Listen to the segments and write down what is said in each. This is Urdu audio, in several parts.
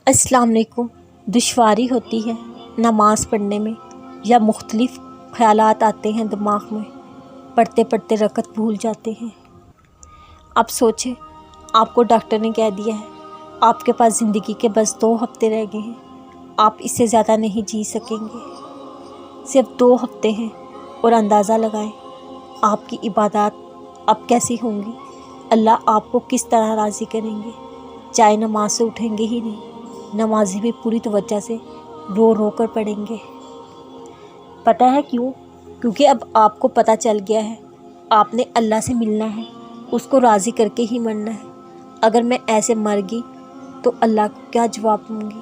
السلام علیکم۔ دشواری ہوتی ہے نماز پڑھنے میں یا مختلف خیالات آتے ہیں دماغ میں، پڑھتے پڑھتے رکعت بھول جاتے ہیں۔ اب سوچیں، آپ کو ڈاکٹر نے کہہ دیا ہے آپ کے پاس زندگی کے بس 2 ہفتے رہ گئے ہیں، آپ اس سے زیادہ نہیں جی سکیں گے، صرف 2 ہفتے ہیں، اور اندازہ لگائیں آپ کی عبادات اب کیسی ہوں گی، اللہ آپ کو کس طرح راضی کریں گے۔ چاہے نماز سے اٹھیں گے ہی نہیں، نمازی بھی پوری توجہ سے رو رو کر پڑھیں گے۔ پتہ ہے کیوں؟ کیونکہ اب آپ کو پتہ چل گیا ہے آپ نے اللہ سے ملنا ہے، اس کو راضی کر کے ہی مرنا ہے۔ اگر میں ایسے مر گئی تو اللہ کو کیا جواب دوں گی؟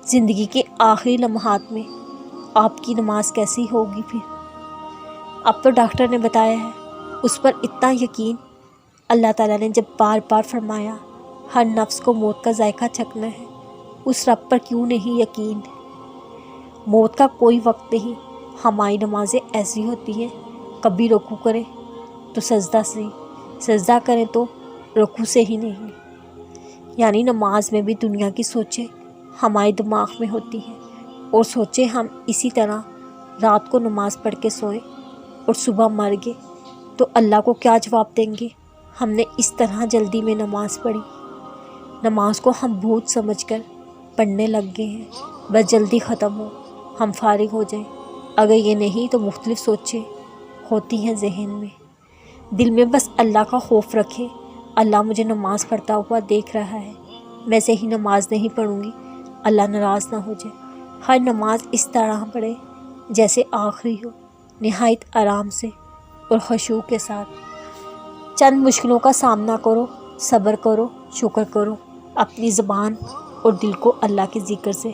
زندگی کے آخری لمحات میں آپ کی نماز کیسی ہوگی پھر؟ اب تو ڈاکٹر نے بتایا ہے، اس پر اتنا یقین۔ اللہ تعالیٰ نے جب بار بار فرمایا ہر نفس کو موت کا ذائقہ چکھنا ہے، اس رب پر کیوں نہیں یقین؟ موت کا کوئی وقت نہیں۔ ہماری نمازیں ایسی ہوتی ہیں، کبھی رکوع کریں تو سجدہ سے، سجدہ کریں تو رکوع سے ہی نہیں۔ یعنی نماز میں بھی دنیا کی سوچیں ہمارے دماغ میں ہوتی ہیں، اور سوچیں ہم اسی طرح رات کو نماز پڑھ کے سوئیں اور صبح مر گئے تو اللہ کو کیا جواب دیں گے؟ ہم نے اس طرح جلدی میں نماز پڑھی۔ نماز کو ہم بھوت سمجھ کر پڑھنے لگ گئے ہیں، بس جلدی ختم ہو، ہم فارغ ہو جائیں۔ اگر یہ نہیں تو مختلف سوچیں ہوتی ہیں ذہن میں۔ دل میں بس اللہ کا خوف رکھیں، اللہ مجھے نماز پڑھتا ہوا دیکھ رہا ہے، میں صحیح نماز نہیں پڑھوں گی، اللہ ناراض نہ ہو جائے۔ ہر نماز اس طرح پڑھے جیسے آخری ہو، نہایت آرام سے اور خشوع کے ساتھ۔ چند مشکلوں کا سامنا کرو، صبر کرو، شکر کرو، اپنی زبان اور دل کو اللہ کے ذکر سے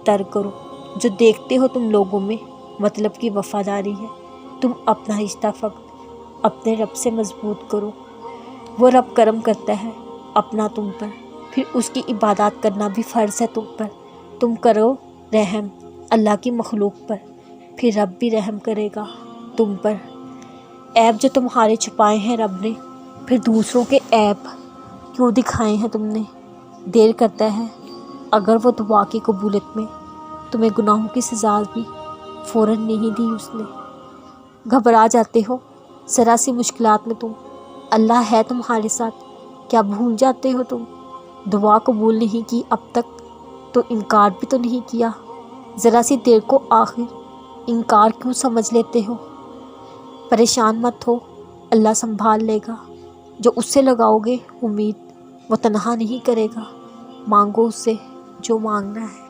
تر کرو۔ جو دیکھتے ہو تم لوگوں میں مطلب کی وفاداری ہے، تم اپنا رشتہ فقط اپنے رب سے مضبوط کرو، وہ رب کرم کرتا ہے اپنا تم پر، پھر اس کی عبادات کرنا بھی فرض ہے تم پر۔ تم کرو رحم اللہ کی مخلوق پر، پھر رب بھی رحم کرے گا تم پر۔ عیب جو تمہارے چھپائے ہیں رب نے، پھر دوسروں کے عیب کیوں دکھائے ہیں تم نے؟ دیر کرتا ہے اگر وہ دعا کی قبولیت میں، تمہیں گناہوں کی سزا بھی فوراً نہیں دی اس نے۔ گھبرا جاتے ہو ذرا سی مشکلات میں تم، اللہ ہے تمہارے ساتھ، کیا بھول جاتے ہو تم؟ دعا قبول نہیں کی اب تک تو انکار بھی تو نہیں کیا، ذرا سی دیر کو آخر انکار کیوں سمجھ لیتے ہو؟ پریشان مت ہو، اللہ سنبھال لے گا۔ جو اس سے لگاؤ گے امید، وہ تنہا نہیں کرے گا۔ مانگو اس سے جو مانگنا ہے۔